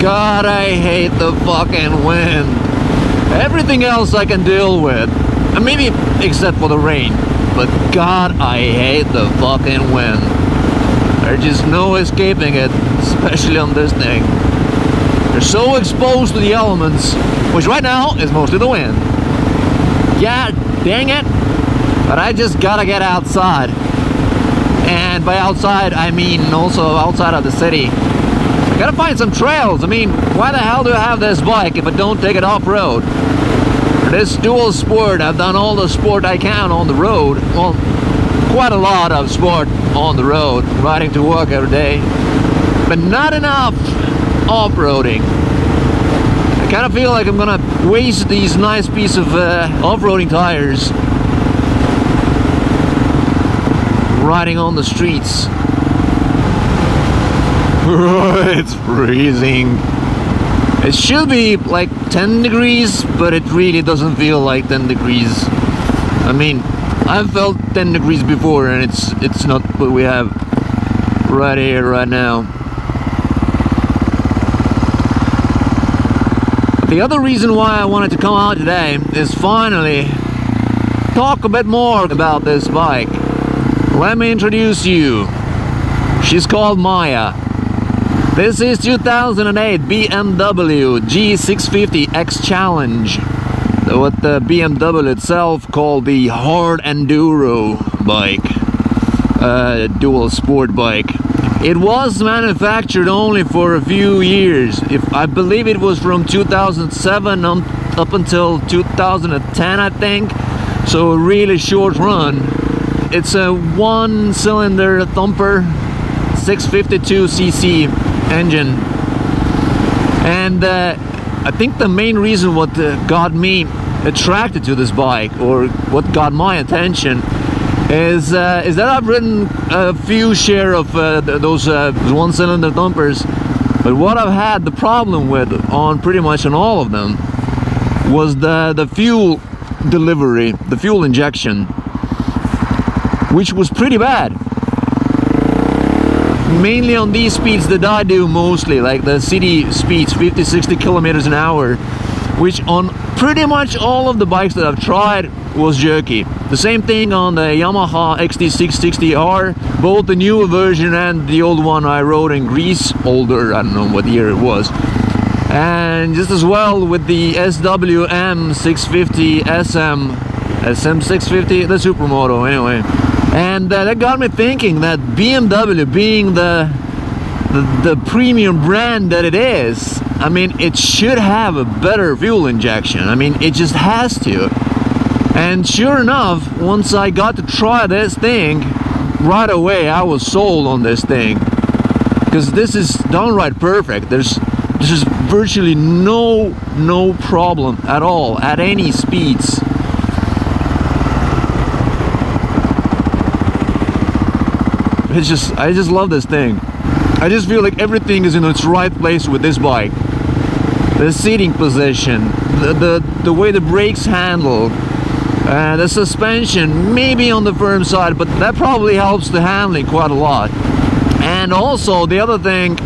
God, I hate the fucking wind. Everything else I can deal with, and maybe except for the rain, but God, I hate the fucking wind. There's just no escaping it, especially on this thing. You're so exposed to the elements, which right now is mostly the wind. Yeah, dang it, but I just gotta get outside. And by outside, I mean also outside of the city. I gotta find some trails. I mean, why the hell do I have this bike if I don't take it off-road? For this dual sport, I've done all the sport I can on the road. Well, quite a lot of sport on the road, riding to work every day. But not enough off-roading. I kind of feel like I'm gonna waste these nice piece of off-roading tires riding on the streets. It's freezing. It should be like 10 degrees, but it really doesn't feel like 10 degrees. I mean, I've felt 10 degrees before, and it's not what we have right here, right now. The other reason why I wanted to come out today is finally talk a bit more about this bike. Let me introduce you. She's called Maya. This is 2008 BMW G650 Xchallenge. What the BMW itself called the hard enduro bike. Dual sport bike. It was manufactured only for a few years. I believe it was from 2007 up until 2010, I think. So a really short run. It's a one-cylinder thumper, 652cc engine. And I think the main reason what got me attracted to this bike, or what got my attention, is that I've ridden a few share of those one-cylinder thumpers, but what I've had the problem with on pretty much on all of them was the fuel delivery, the fuel injection, which was pretty bad. Mainly on these speeds that I do mostly, like the city speeds, 50-60 kilometers an hour, which on pretty much all of the bikes that I've tried was jerky. The same thing on the Yamaha XD660R, both the newer version and the old one I rode in Greece, older, I don't know what year it was. And just as well with the SWM 650 SM650, the Supermoto anyway. And that got me thinking that BMW, being the premium brand that it is, I mean, it should have a better fuel injection. I mean, it just has to. And sure enough, once I got to try this thing, right away I was sold on this thing. Because this is downright perfect. There's just virtually no problem at all, at any speeds. I just love this thing. I just feel like everything is in its right place with this bike. The seating position, the way the brakes handle, the suspension, maybe on the firm side, but that probably helps the handling quite a lot. And also the other thing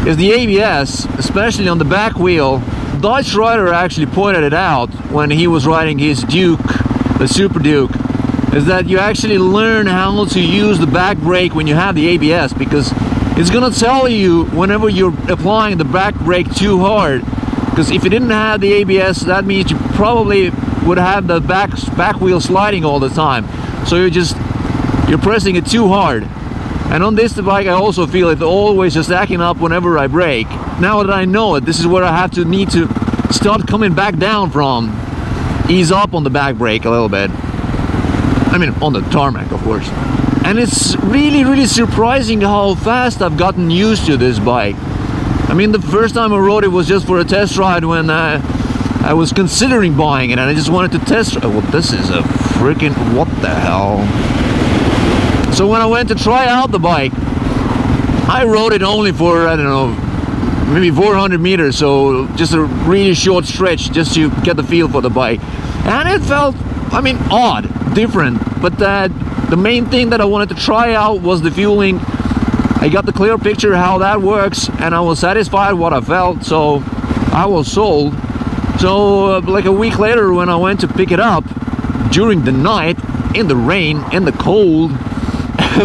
is the ABS, especially on the back wheel. Dodge Rider actually pointed it out when he was riding his Duke, the Super Duke, is that you actually learn how to use the back brake when you have the ABS, because it's gonna tell you whenever you're applying the back brake too hard. Because if you didn't have the ABS, that means you probably would have the back wheel sliding all the time. So you're pressing it too hard. And on this bike I also feel it always just acting up whenever I brake. Now that I know it, this is where I need to start coming back down from. Ease up on the back brake a little bit. I mean, on the tarmac, of course. And it's really surprising how fast I've gotten used to this bike. I mean, the first time I rode it was just for a test ride when I was considering buying it, and I just wanted to test. Well, this is a freaking what the hell. So when I went to try out the bike, I rode it only for, I don't know, maybe 400 meters, so just a really short stretch just to get the feel for the bike. And it felt, I mean, odd, different, but the main thing that I wanted to try out was the fueling I got the clear picture how that works, and I was satisfied what I felt, so I was sold. So like a week later, when I went to pick it up during the night, in the rain, in the cold,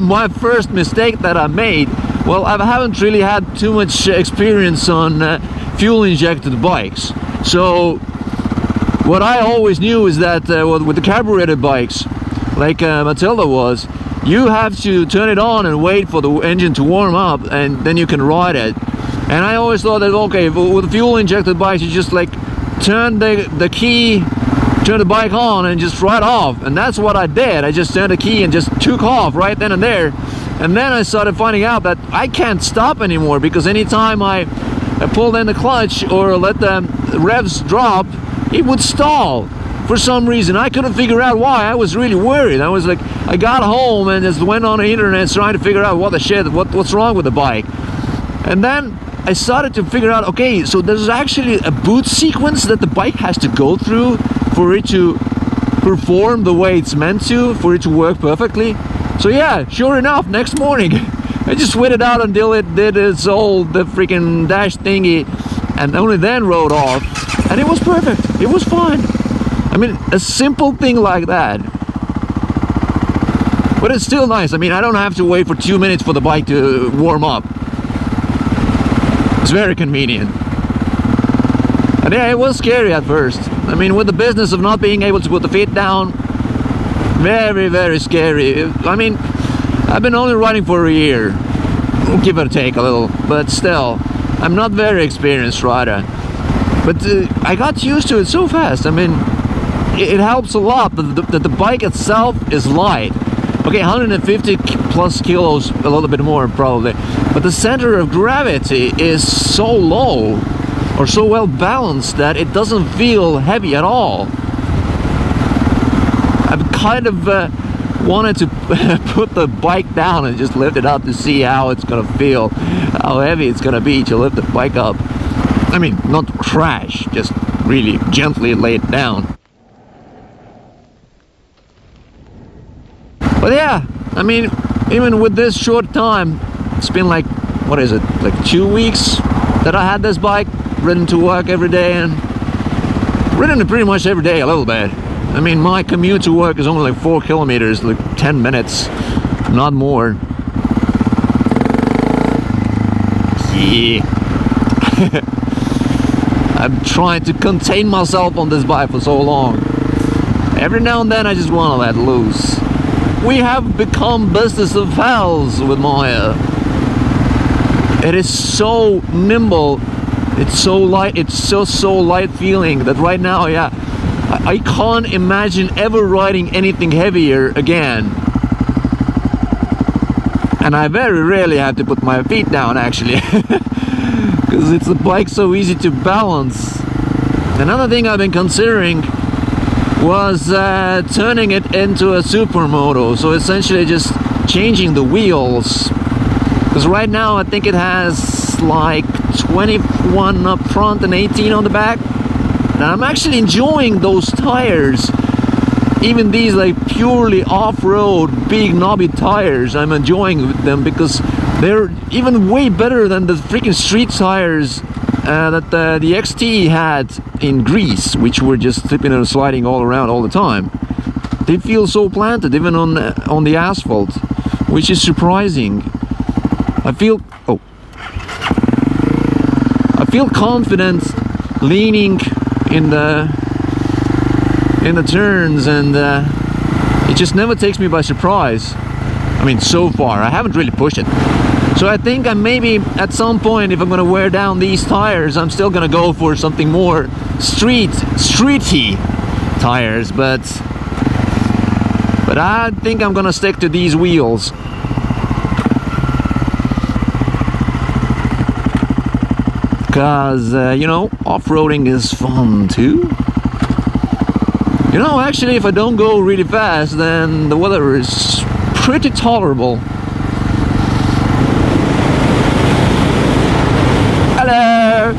my first mistake that I made, well, I haven't really had too much experience on fuel injected bikes. So what I always knew is that with the carbureted bikes, like Matilda was, you have to turn it on and wait for the engine to warm up, and then you can ride it. And I always thought that, okay, with fuel injected bikes, you just like turn the key, turn the bike on, and just ride off. And that's what I did. I just turned the key and just took off right then and there. And then I started finding out that I can't stop anymore, because anytime I pulled in the clutch or let the revs drop, it would stall for some reason. I couldn't figure out why. I was really worried. I was like, I got home and just went on the internet trying to figure out what's wrong with the bike. And then I started to figure out, okay, so there's actually a boot sequence that the bike has to go through for it to perform the way it's meant to, for it to work perfectly. So yeah, sure enough, next morning I just waited out until it did the freaking dash thingy, and only then rode off, and it was perfect. It was fine. I mean, a simple thing like that, but it's still nice. I mean, I don't have to wait for 2 minutes for the bike to warm up. It's very convenient. And yeah, it was scary at first. I mean, with the business of not being able to put the feet down, very, very scary. I mean, I've been only riding for a year, give or take a little, but still, I'm not very experienced rider. But I got used to it so fast. I mean, it helps a lot that the bike itself is light. Okay, 150 plus kilos, a little bit more probably, but the center of gravity is so low, or so well balanced, that it doesn't feel heavy at all. I've kind of wanted to put the bike down and just lift it up to see how it's gonna feel, how heavy it's gonna be to lift the bike up. I mean, not crash, just really gently lay it down. But yeah, I mean, even with this short time, it's been like, what is it, like 2 weeks that I had this bike, ridden to work every day, and ridden it pretty much every day a little bit. I mean, my commute to work is only like 4 kilometers, like 10 minutes, not more. Yeah. I'm trying to contain myself on this bike for so long. Every now and then I just want to let loose. We have become business of pals with Maya. It is so nimble, it's so light, it's so light feeling that right now, yeah, I can't imagine ever riding anything heavier again. And I very rarely have to put my feet down, actually, because it's a bike so easy to balance. Another thing I've been considering was turning it into a supermoto, so essentially just changing the wheels, because right now I think it has like 21 up front and 18 on the back, and I'm actually enjoying those tires. Even these like purely off-road big knobby tires, I'm enjoying them because they're even way better than the freaking street tires that the XT had in Greece, which were just slipping and sliding all around all the time. They feel so planted even on the asphalt, which is surprising. I feel confident leaning in the turns, and it just never takes me by surprise. I mean, so far I haven't really pushed it. So I think I maybe at some point, if I'm gonna wear down these tires, I'm still gonna go for something more streety tires, but I think I'm gonna stick to these wheels. Cause you know, off-roading is fun too. You know, actually, if I don't go really fast, then the weather is pretty tolerable. Hello!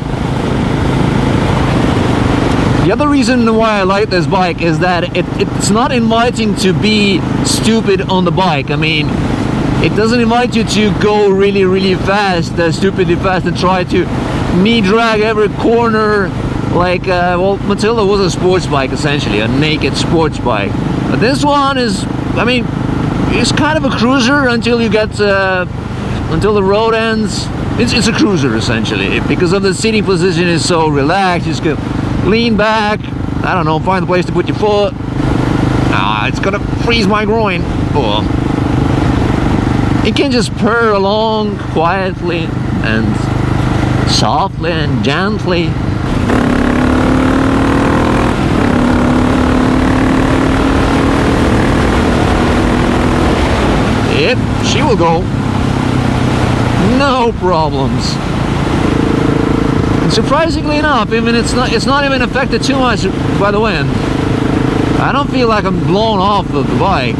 The other reason why I like this bike is that it's not inviting to be stupid on the bike. I mean, It doesn't invite you to go really fast, stupidly fast, and try to knee drag every corner like, well, Matilda was a sports bike, essentially, a naked sports bike. But this one is, I mean, it's kind of a cruiser until you get, until the road ends. It's a cruiser, essentially, because of the seating position is so relaxed. You just go lean back, I don't know, find a place to put your foot. Ah, it's gonna freeze my groin. Oh. It can just purr along quietly and softly and gently. Yep, she will go. No problems. And surprisingly enough, even it's not even affected too much by the wind. I don't feel like I'm blown off of the bike.